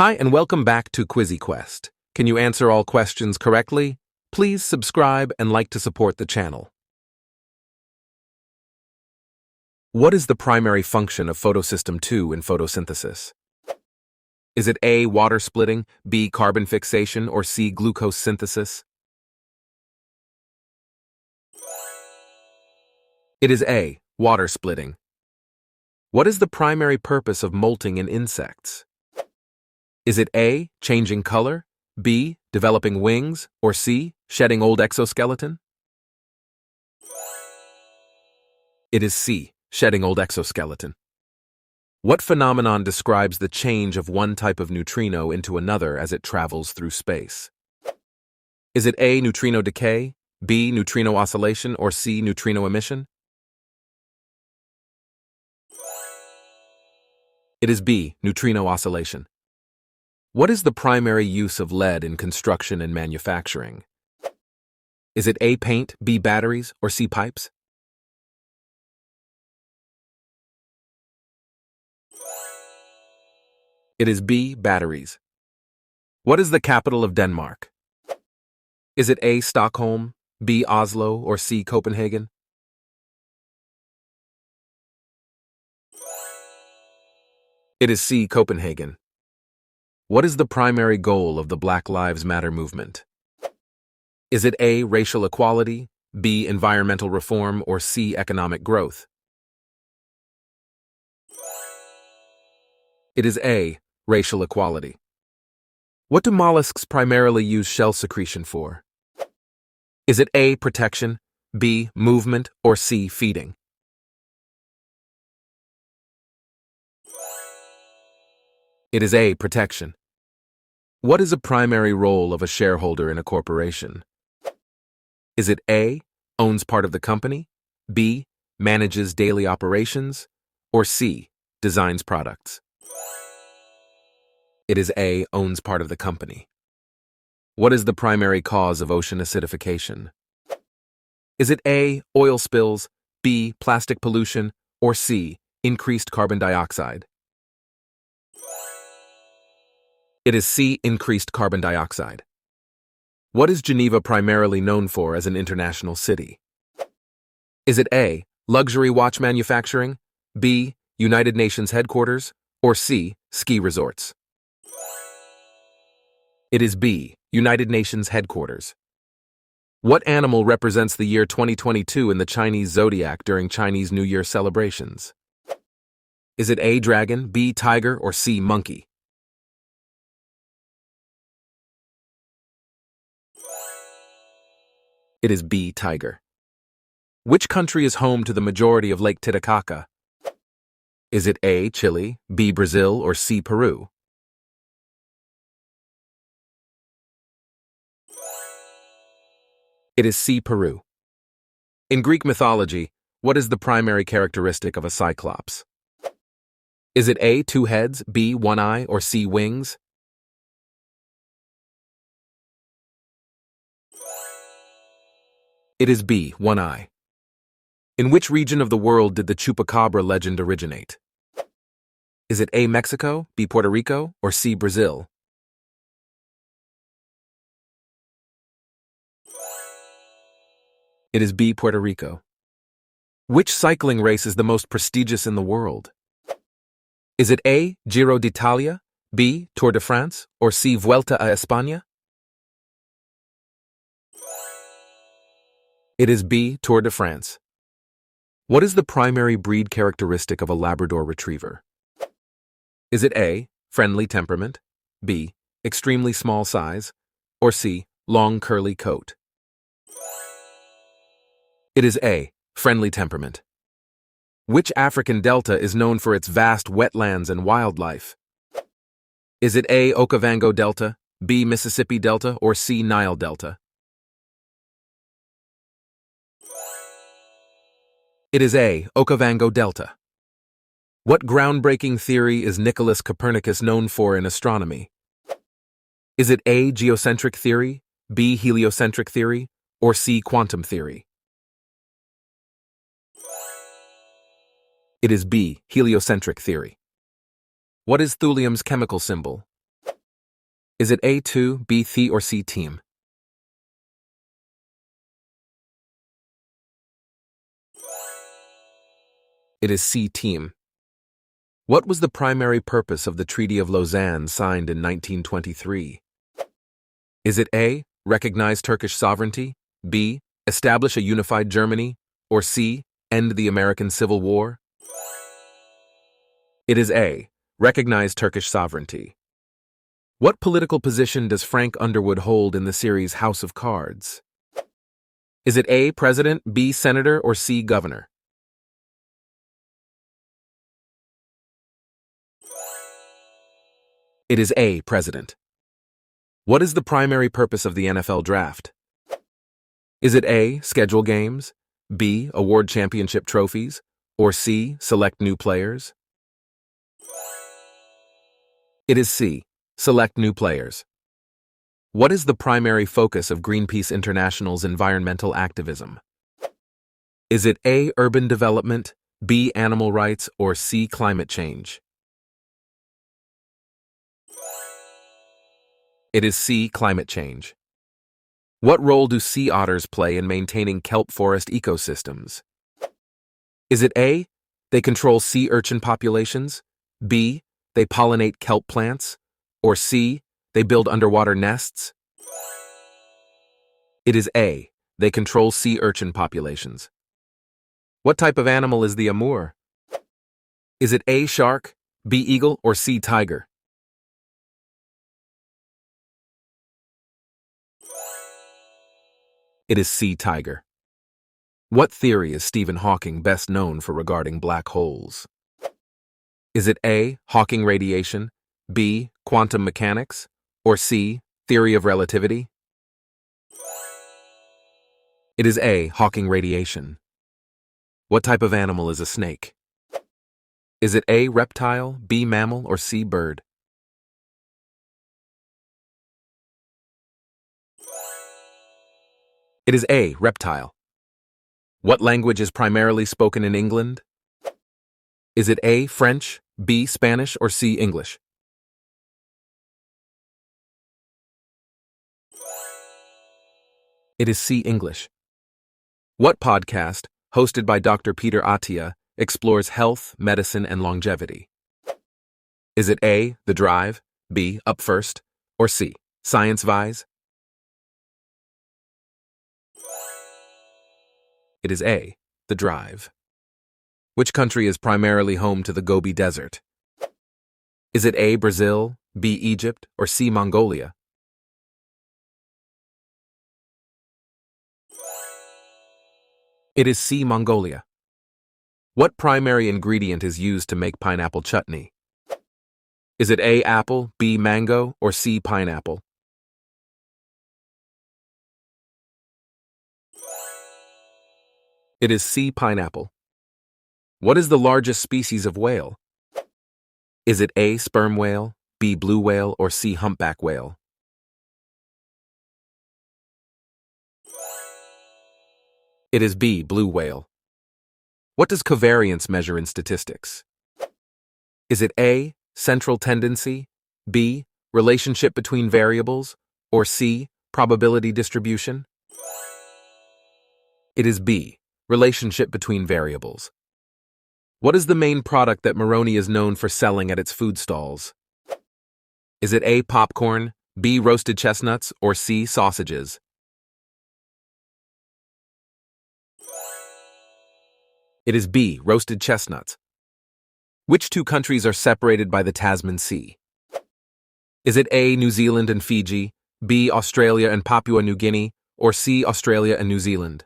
Hi, and welcome back to QuizzyQuest. Can you answer all questions correctly? Please subscribe and like to support the channel. What is the primary function of photosystem 2 in photosynthesis? Is it A, water splitting, B, carbon fixation, or C, glucose synthesis? It is A, water splitting. What is the primary purpose of molting in insects? Is it A, changing color, B, developing wings, or C, shedding old exoskeleton? It is C, shedding old exoskeleton. What phenomenon describes the change of one type of neutrino into another as it travels through space? Is it A, neutrino decay, B, neutrino oscillation, or C, neutrino emission? It is B, neutrino oscillation. What is the primary use of lead in construction and manufacturing? Is it A, paint, B, batteries, or C, pipes? It is B, batteries. What is the capital of Denmark? Is it A, Stockholm, B, Oslo, or C, Copenhagen? It is C, Copenhagen. What is the primary goal of the Black Lives Matter movement? Is it A, racial equality, B, environmental reform, or C, economic growth? It is A, racial equality. What do mollusks primarily use shell secretion for? Is it A, protection, B, movement, or C, feeding? It is A, protection. What is a primary role of a shareholder in a corporation? Is it A, owns part of the company, B, manages daily operations, or C, designs products? It is A, owns part of the company. What is the primary cause of ocean acidification? Is it A, oil spills, B, plastic pollution, or C, increased carbon dioxide? It is C, increased carbon dioxide. What is Geneva primarily known for as an international city? Is it A, luxury watch manufacturing, B, United Nations headquarters, or C, ski resorts? It is B, United Nations headquarters. What animal represents the year 2022 in the Chinese zodiac during Chinese New Year celebrations? Is it A, dragon, B, tiger, or C, monkey? It is B, tiger. Which country is home to the majority of Lake Titicaca? Is it A, Chile, B, Brazil, or C, Peru? It is C, Peru. In Greek mythology, what is the primary characteristic of a cyclops? Is it A, two heads, B, one eye, or C, wings? It is B, one eye. In which region of the world did the chupacabra legend originate? Is it A, Mexico, B, Puerto Rico, or C, Brazil? It is B, Puerto Rico. Which cycling race is the most prestigious in the world? Is it A, Giro d'Italia, B, Tour de France, or C, Vuelta a España? It is B, Tour de France. What is the primary breed characteristic of a Labrador retriever? Is it A, friendly temperament, B, extremely small size, or C, long curly coat? It is A, friendly temperament. Which African delta is known for its vast wetlands and wildlife? Is it A, Okavango Delta, B, Mississippi Delta, or C, Nile Delta? It is A, Okavango Delta. What groundbreaking theory is Nicholas Copernicus known for in astronomy? Is it A, geocentric theory, B, heliocentric theory, or C, quantum theory? It is B, heliocentric theory. What is thulium's chemical symbol? Is it A, 2, B, the, or C, team? It is C, team. What was the primary purpose of the Treaty of Lausanne signed in 1923? Is it A, recognize Turkish sovereignty, B, establish a unified Germany, or C, end the American Civil War? It is A, recognize Turkish sovereignty. What political position does Frank Underwood hold in the series House of Cards? Is it A, president, B, senator, or C, governor? It is A, president. What is the primary purpose of the NFL draft? Is it A, schedule games, B, award championship trophies, or C, select new players? It is C, select new players. What is the primary focus of Greenpeace International's environmental activism? Is it A, urban development, B, animal rights, or C, climate change? It is C, climate change. What role do sea otters play in maintaining kelp forest ecosystems? Is it A, they control sea urchin populations, B, they pollinate kelp plants, or C, they build underwater nests? It is A, they control sea urchin populations. What type of animal is the amur? Is it A, shark, B, eagle, or C, tiger? It is C, tiger. What theory is Stephen Hawking best known for regarding black holes? Is it A, Hawking radiation, B, quantum mechanics, or C, theory of relativity? It is A, Hawking radiation. What type of animal is a snake? Is it A, reptile, B, mammal, or C, bird? It is A, reptile. What language is primarily spoken in England? Is it A, French, B, Spanish, or C, English? It is C, English. What podcast, hosted by Dr. Peter Attia, explores health, medicine, and longevity? Is it A, The Drive, B, Up First, or C, Science Vise? It is A, The Drive. Which country is primarily home to the Gobi Desert? Is it A, Brazil, B, Egypt, or C, Mongolia? It is C, Mongolia. What primary ingredient is used to make pineapple chutney? Is it A, apple, B, mango, or C, pineapple? It is C, pineapple. What is the largest species of whale? Is it A, sperm whale, B, blue whale, or C, humpback whale? It is B, blue whale. What does covariance measure in statistics? Is it A, central tendency, B, relationship between variables, or C, probability distribution? It is B, relationship between variables. What is the main product that Moroni is known for selling at its food stalls? Is it A, popcorn, B, roasted chestnuts, or C, sausages? It is B, roasted chestnuts. Which two countries are separated by the Tasman Sea? Is it A, New Zealand and Fiji, B, Australia and Papua New Guinea, or C, Australia and New Zealand?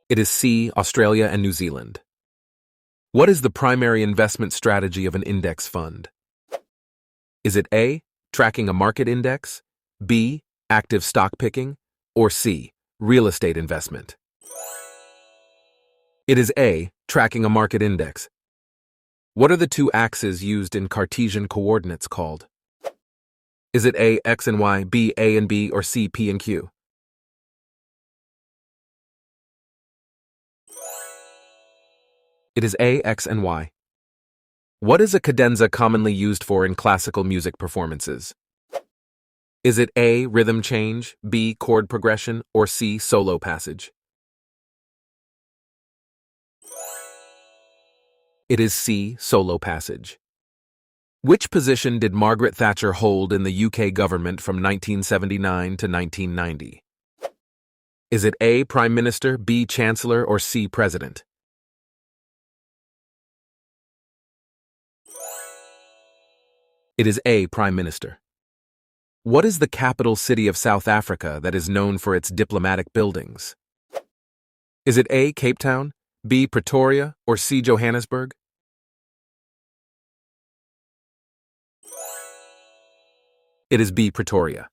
It is C, Australia and New Zealand. What is the primary investment strategy of an index fund? Is it A, tracking a market index, B, active stock picking, or C, real estate investment? It is A, tracking a market index. What are the two axes used in Cartesian coordinates called? Is it A, X and Y, B, A and B, or C, P and Q? It is A, X and Y. What is a cadenza commonly used for in classical music performances? Is it A, rhythm change, B, chord progression, or C, solo passage? It is C, solo passage. Which position did Margaret Thatcher hold in the UK government from 1979 to 1990? Is it A, Prime Minister, B, Chancellor, or C, President? It is A, Prime Minister. What is the capital city of South Africa that is known for its diplomatic buildings? Is it A, Cape Town, B, Pretoria, or C, Johannesburg? It is B, Pretoria.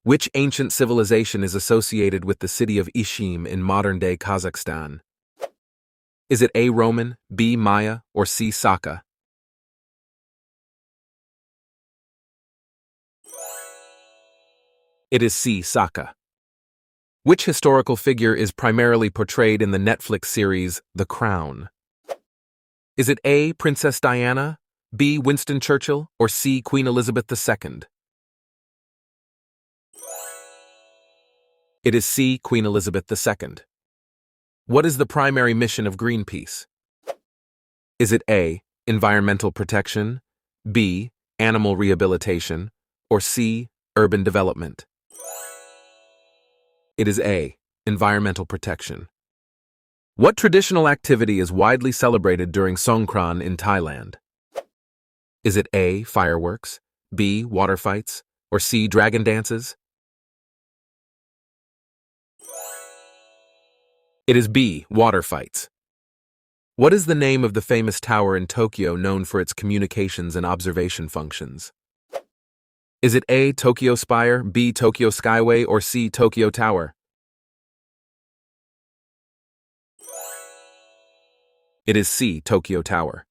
Which ancient civilization is associated with the city of Ishim in modern-day Kazakhstan? Is it A, Roman, B, Maya, or C, Saka? It is C, Saka. Which historical figure is primarily portrayed in the Netflix series The Crown? Is it A, Princess Diana, B, Winston Churchill, or C, Queen Elizabeth II? It is C, Queen Elizabeth II. What is the primary mission of Greenpeace? Is it A, environmental protection, B, animal rehabilitation, or C, urban development? It is A, environmental protection. What traditional activity is widely celebrated during Songkran in Thailand? Is it A, fireworks, B, water fights, or C, dragon dances? It is B, water fights. What is the name of the famous tower in Tokyo known for its communications and observation functions? Is it A, Tokyo Spire, B, Tokyo Skyway, or C, Tokyo Tower? It is C, Tokyo Tower.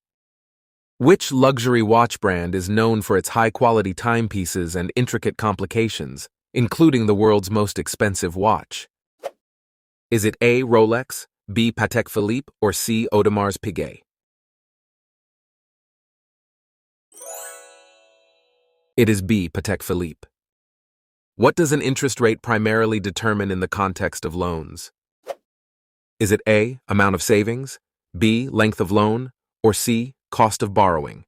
Which luxury watch brand is known for its high-quality timepieces and intricate complications, including the world's most expensive watch? Is it A, Rolex, B, Patek Philippe, or C, Audemars Piguet? It is B, Patek Philippe. What does an interest rate primarily determine in the context of loans? Is it A, amount of savings, B, length of loan, or C, cost of borrowing?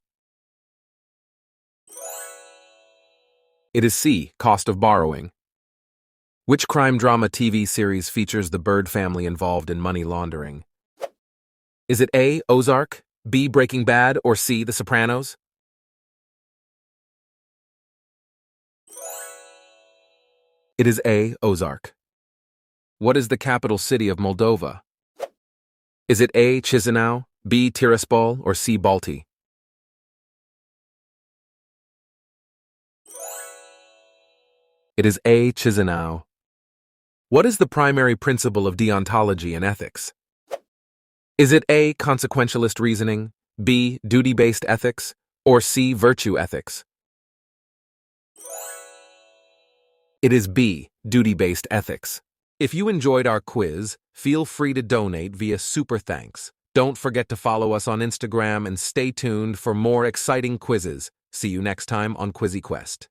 It is C, cost of borrowing. Which crime drama TV series features the Bird family involved in money laundering? Is it A, Ozark, B, Breaking Bad, or C, The Sopranos? It is A, Ozark. What is the capital city of Moldova? Is it A, Chisinau, B, Tiraspol, or C, Balti? It is A, Chisinau. What is the primary principle of deontology and ethics? Is it A, consequentialist reasoning, B, duty-based ethics, or C, virtue ethics? It is B, duty-based ethics. If you enjoyed our quiz, feel free to donate via Super Thanks. Don't forget to follow us on Instagram and stay tuned for more exciting quizzes. See you next time on QuizzyQuest.